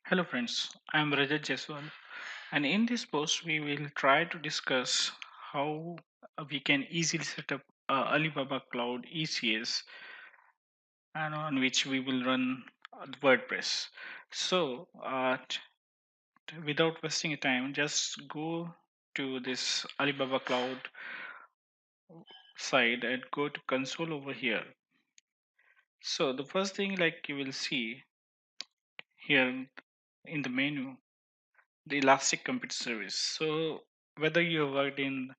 Hello friends, I am Rajat Jaiswal, and in this post we will try to discuss how we can easily set up Alibaba Cloud ECS and on which we will run WordPress. So, without wasting time, just go to this Alibaba Cloud side and go to console over here. So the first thing like you will see here in the menu, the Elastic Compute Service. So whether you have worked in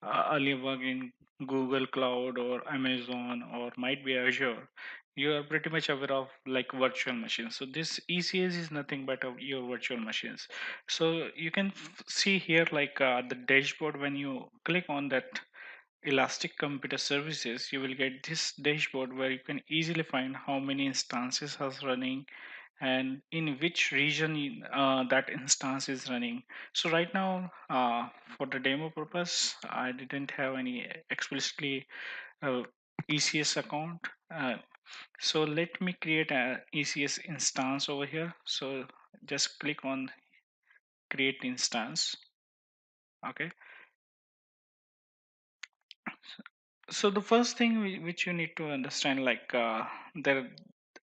earlier work in Google Cloud or Amazon or might be Azure, you are pretty much aware of like virtual machines. So this ECS is nothing but of your virtual machines. So you can see here like the dashboard. When you click on that Elastic Computer Services, you will get this dashboard where you can easily find how many instances are running and in which region that instance is running. So right now, for the demo purpose, I didn't have any explicitly uh, ECS account. So let me create a ECS instance over here. So just click on create instance. Okay. So the first thing which you need to understand, like there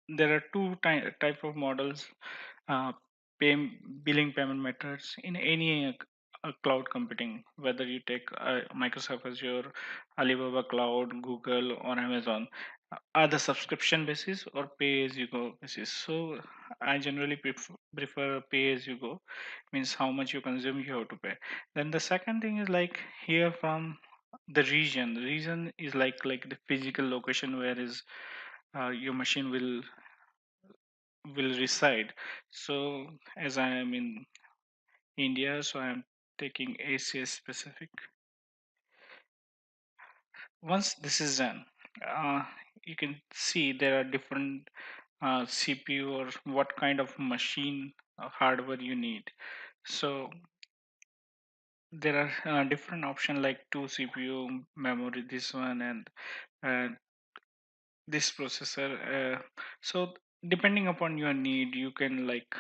there are two type of models, uh, pay, billing payment methods in any cloud computing, whether you take Microsoft Azure, Alibaba Cloud, Google, or Amazon, are the subscription basis or pay as you go basis. So I generally prefer pay as you go, means how much you consume you have to pay. Then the second thing is like here from the region is like the physical location where is your machine will reside. So as I am in India, so I am taking ACS specific. Once this is done, uh, you can see there are different CPU or what kind of machine hardware you need. So there are different options like two CPU memory, this one and this processor. So depending upon your need, you can like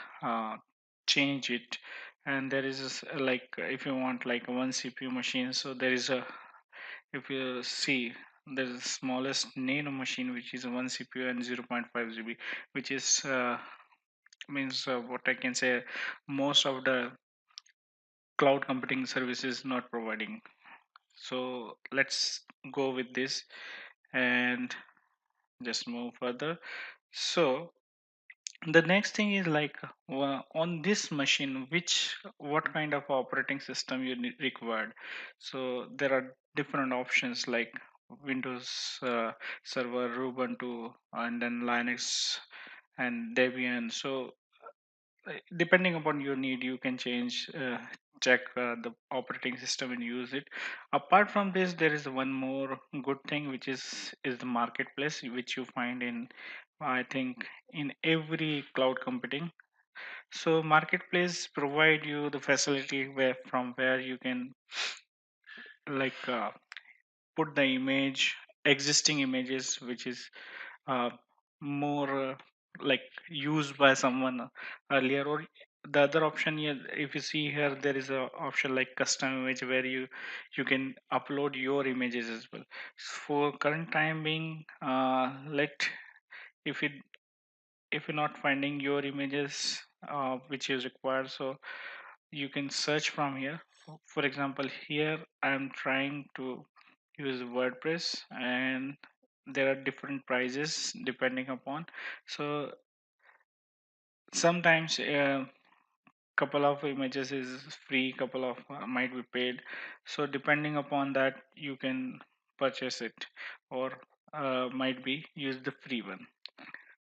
change it. And there is like if you want like one CPU machine, so there is a, if you see, there's the smallest nano machine which is one CPU and 0.5 GB, which is means what I can say, most of the cloud computing services not providing. So let's go with this and just move further. So the next thing is like on this machine, which what kind of operating system you required. So there are different options like Windows Server, Ubuntu, and then Linux and Debian. So depending upon your need, you can change, check the operating system and use it. Apart from this, there is one more good thing, which is the marketplace, which you find in, I think, in every cloud computing. So marketplace provide you the facility where from where you can like put the image, existing images, which is uh, more like used by someone earlier. Or the other option here, if you see here, there is a option like custom image where you can upload your images as well. For current time being, let, if it, if you're not finding your images which is required, so you can search from here. For example, here I am trying to use WordPress, and there are different prices depending upon. So sometimes couple of images is free, couple of might be paid. So depending upon that, you can purchase it, or might be use the free one.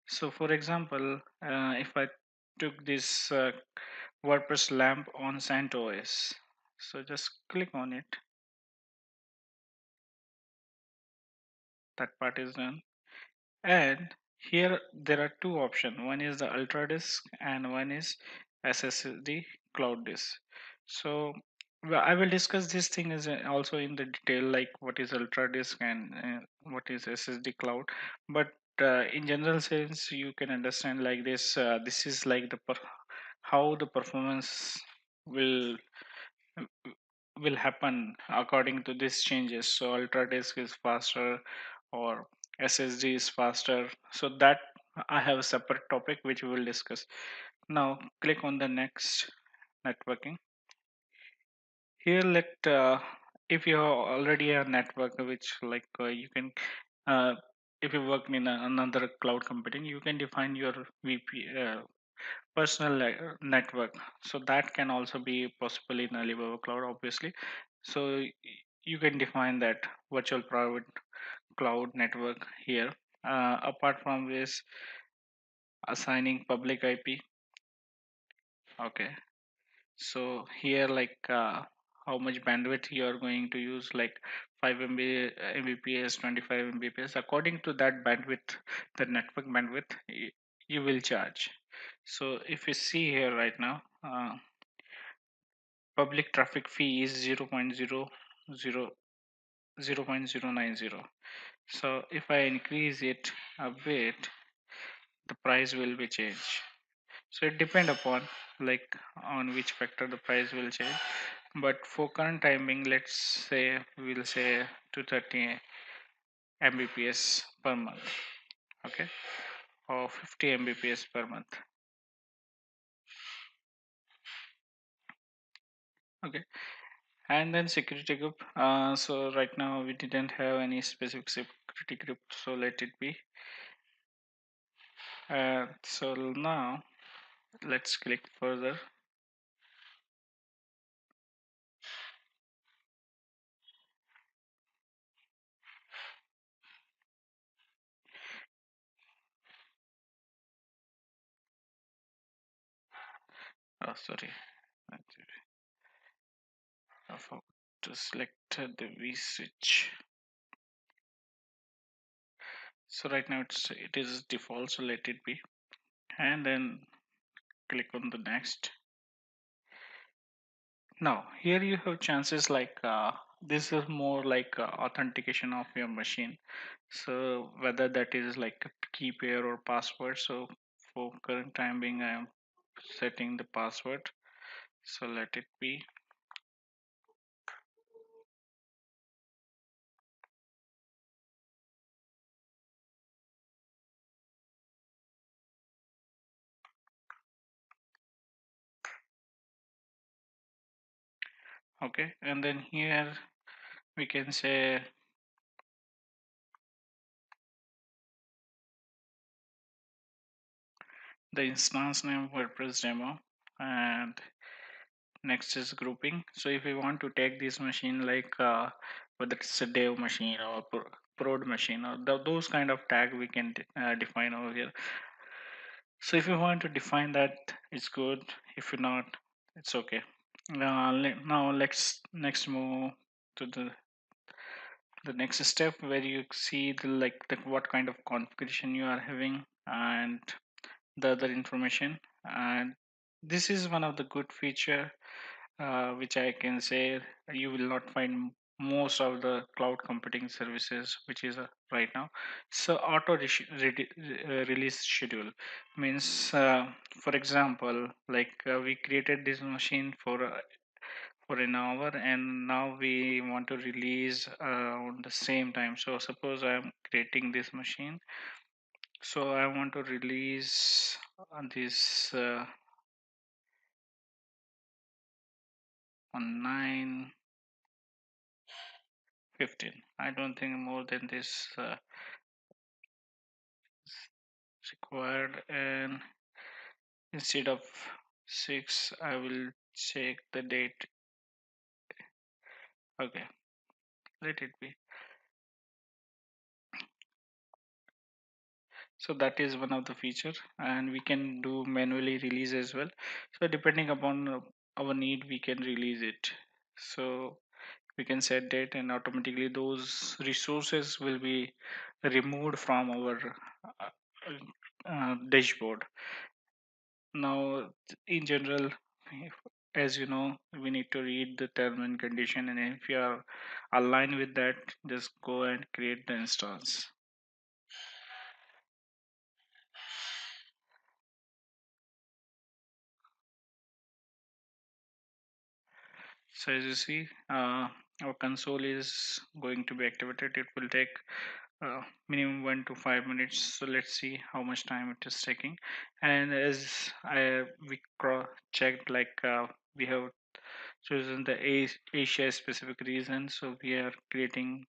So for example, if I took this WordPress lamp on CentOS, so just click on it, that part is done. And here there are two options. One is the Ultra Disk and one is SSD Cloud Disk. So I will discuss this thing is also in the detail, like what is Ultra Disk and what is SSD Cloud. But in general sense, you can understand like this. This is like the how the performance will will happen according to these changes. So ultra disk is faster or SSD is faster. So that I have a separate topic which we will discuss. Now click on the next, networking. Here let if you have already a network which like you can uh, if you work in another cloud computing, you can define your VP personal network. So that can also be possible in Alibaba Cloud, obviously. So you can define that virtual private cloud network here. Apart from this, assigning public IP. Okay. So here, like how much bandwidth you are going to use, like 5 Mbps, 25 Mbps. According to that bandwidth, the network bandwidth, you will charge. So if you see here right now, public traffic fee is 0.090. So if I increase it a bit, the price will be changed. So it depend upon like on which factor the price will change. But for current timing, let's say we'll say 230 Mbps per month, okay, or 50 Mbps per month, okay. And then security group. So right now we didn't have any specific security group, so let it be. So now let's click further. Oh, sorry, I forgot to select the vSwitch. So right now it is default, so let it be. And then click on the next. Now here you have chances like this is more like authentication of your machine. So whether that is like a key pair or password. So for current time being, I am setting the password. So let it be. Okay, and then here we can say the instance name WordPress demo, and next is grouping. So if we want to take this machine like whether it's a dev machine or prod machine or those kind of tag we can define over here. So if you want to define that, it's good. If you not, it's okay. Now let's next move to the next step where you see the like the what kind of configuration you are having and the other information. And this is one of the good feature which I can say you will not find most of the cloud computing services which is right now. So release schedule means for example like we created this machine for an hour and now we want to release on the same time. So suppose I'm creating this machine, so I want to release this on 9:15. I don't think more than this required, and instead of 6 I will check the date. Okay, let it be. So that is one of the feature, and we can do manually release as well. So depending upon our need we can release it. So we can set date and automatically those resources will be removed from our dashboard. Now in general, as you know, we need to read the term and condition, and if you are aligned with that, just go and create the instance. So as you see, our console is going to be activated. It will take minimum 1 to 5 minutes. So let's see how much time it is taking. And as we checked, like we have chosen the Asia specific region. So we are creating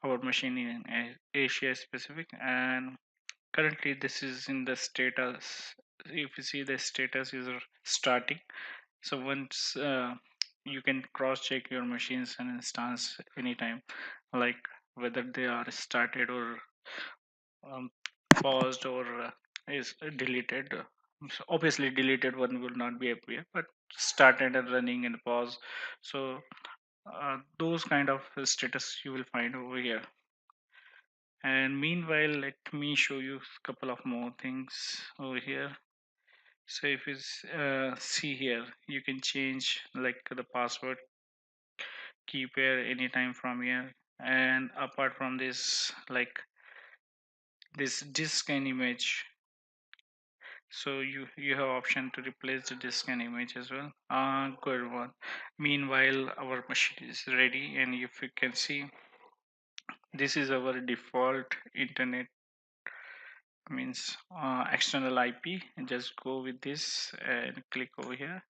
our machine in Asia specific, and currently this is in the status. If you see, the status is starting. So once you can cross check your machines and instance anytime, like whether they are started or um, paused or is deleted. So obviously deleted one will not be appear, but started and running and pause. So those kind of status you will find over here. And meanwhile, let me show you a couple of more things over here. So if you see here, you can change like the password key pair anytime from here. And apart from this, like this disk and image, so you have option to replace the disk and image as well. Good one. Meanwhile, our machine is ready, and if you can see, this is our default internet, means external IP. And just go with this and click over here.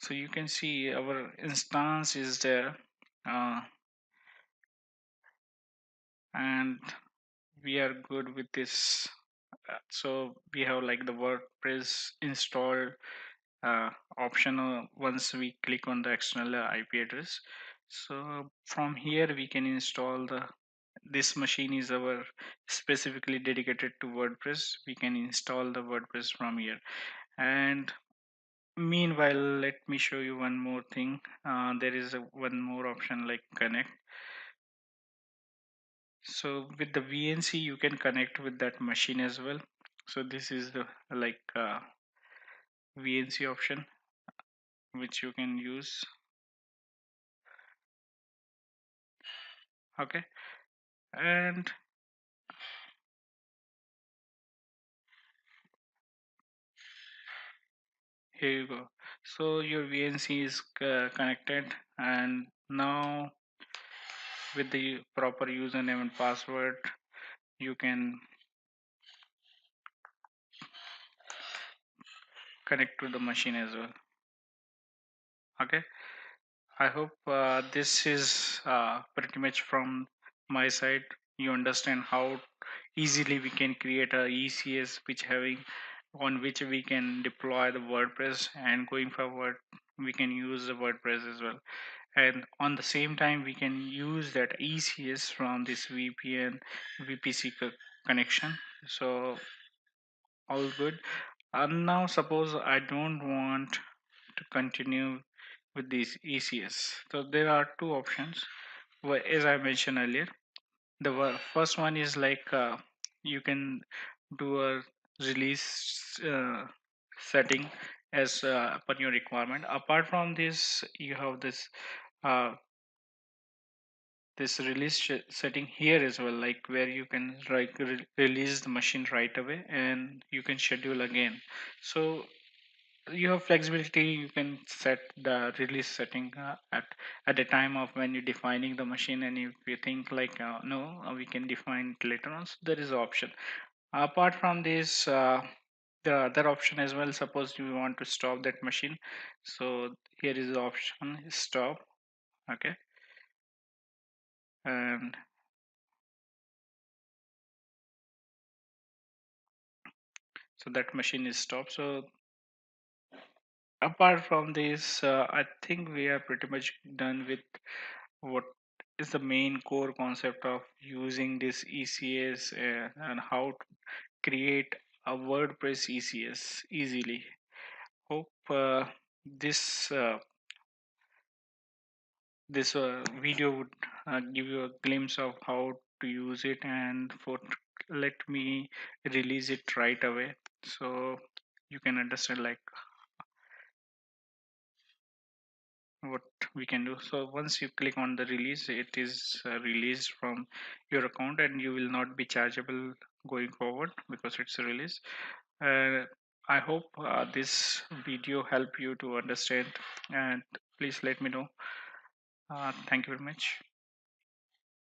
So you can see our instance is there, uh, and we are good with this. So we have like the WordPress installed option once we click on the external IP address. So from here we can install the, this machine is our specifically dedicated to WordPress. We can install the WordPress from here. And meanwhile, let me show you one more thing. There is one more option like connect. So with the VNC you can connect with that machine as well. So this is the like VNC option which you can use. Okay, and here you go. So your VNC is connected, and now with the proper username and password you can connect to the machine as well. Okay, I hope this is pretty much from my side. You understand how easily we can create a ECS which having, on which we can deploy the WordPress, and going forward we can use the WordPress as well. And on the same time we can use that ECS from this VPN VPC connection. So all good. And now suppose I don't want to continue with this ECS. So there are two options. Well, as I mentioned earlier, the first one is like you can do a release setting as per your requirement. Apart from this, you have uh, this release setting here as well, like where you can like release the machine right away, and you can schedule again. So you have flexibility. You can set the release setting at the time of when you're defining the machine, and if you think like no, we can define it later on, so there is an option. Apart from this, the other option as well, suppose you want to stop that machine. So here is the option stop. Okay, and so that machine is stopped. So apart from this, I think we are pretty much done with what is the main core concept of using this ECS, and how to create a WordPress ECS easily. Hope this video would give you a glimpse of how to use it, and for let me release it right away so you can understand like what we can do. So once you click on the release, it is released from your account, and you will not be chargeable going forward because it's a release. uh, I hope this video help you to understand, and please let me know. Thank you very much.